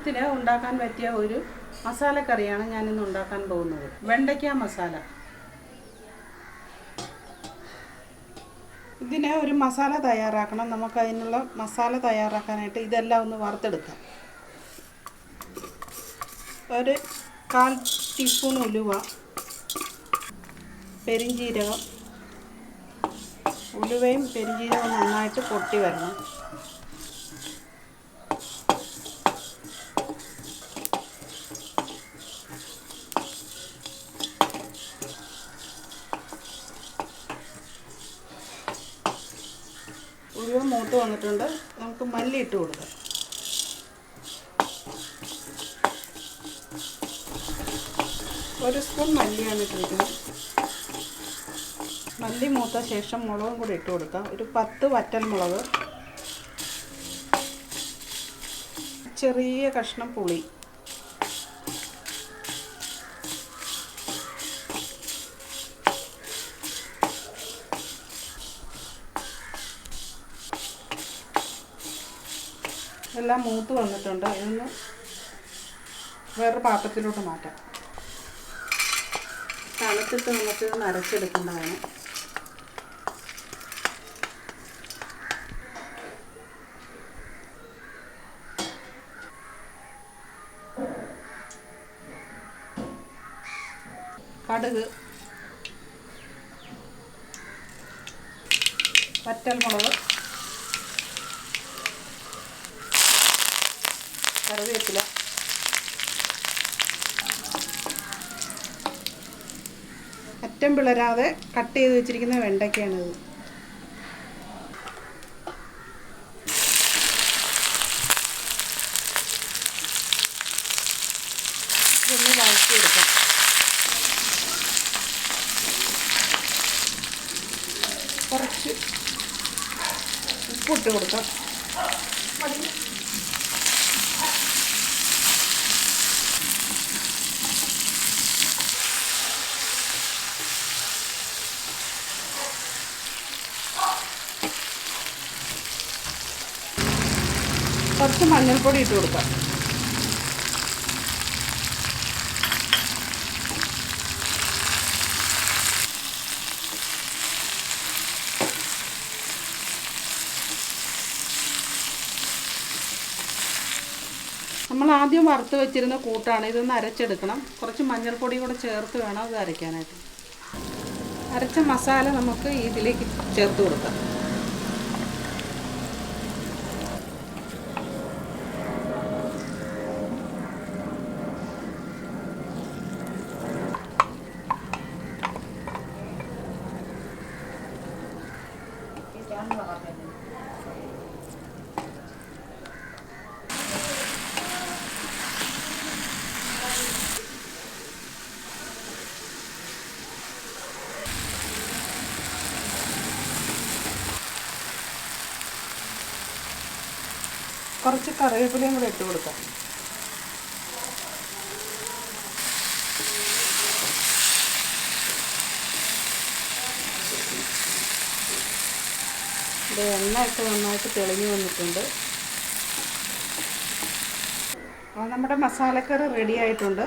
ഓണത്തിന് ഉണ്ടാക്കാൻ പറ്റിയ ഒരു മസാലക്കറിയാണ് ഞാനിന്ന് ഉണ്ടാക്കാൻ പോകുന്നത്. വെണ്ടയ്ക്ക മസാല. ഇതിന് ഒരു മസാല തയ്യാറാക്കണം. നമുക്കതിനുള്ള മസാല തയ്യാറാക്കാനായിട്ട് ഇതെല്ലാം ഒന്ന് വറുത്തെടുക്കാം. ഒരു 1/4 ടീസ്പൂൺ ഉലുവ, പെരിഞ്ജീരകം. ഉലുവയും പെരിഞ്ജീരകവും നന്നായിട്ട് പൊട്ടി വരണം. ഉലുവ മൂത്ത് വന്നിട്ടുണ്ട്. നമുക്ക് മല്ലി ഇട്ട് കൊടുക്കാം. ഒരു സ്പൂൺ മല്ലിയാണ് ഇട്ടിരിക്കുന്നത്. മല്ലി മൂത്ത ശേഷം മുളകും കൂടി ഇട്ട് കൊടുക്കാം. ഒരു 10 വറ്റൽ മുളക്, ചെറിയ കഷ്ണം പുളി, എല്ലാം മൂത്ത് വന്നിട്ടുണ്ട്. ഇതൊന്ന് വേറെ പാത്രത്തിലോട്ട് മാറ്റാം. തണുത്തിട്ട് നമുക്കിതൊന്ന് അരച്ചെടുക്കേണ്ടതാണ്. കടുക്, വറ്റൽമുളക്, കറിവേപ്പില, അറ്റം പിളരാതെ കട്ട് ചെയ്ത് വെച്ചിരിക്കുന്ന വെണ്ടയ്ക്കയാണിത്. ഇതൊന്ന് വഴറ്റിയെടുക്കാം. കുറച്ച് ഉപ്പിട്ട് കൊടുക്കാം. കുറച്ച് മഞ്ഞൾപ്പൊടി ഇട്ട് കൊടുക്കാം. നമ്മൾ ആദ്യം വറുത്ത് വെച്ചിരുന്ന കൂട്ടാണ്. ഇതൊന്ന് അരച്ചെടുക്കണം. കുറച്ച് മഞ്ഞൾപ്പൊടി കൂടെ ചേർത്ത് വേണം ഇത് അരയ്ക്കാനായിട്ട്. അരച്ച മസാല നമുക്ക് ഇതിലേക്ക് ചേർത്ത് കൊടുക്കാം. കുറച്ച് കറിവേപ്പിലയും കൂടെ ഇട്ട് കൊടുക്കാം. ഇത് എണ്ണ ഇട്ട് നന്നായിട്ട് തെളിഞ്ഞു വന്നിട്ടുണ്ട്. നമ്മുടെ മസാലക്കറി റെഡി ആയിട്ടുണ്ട്.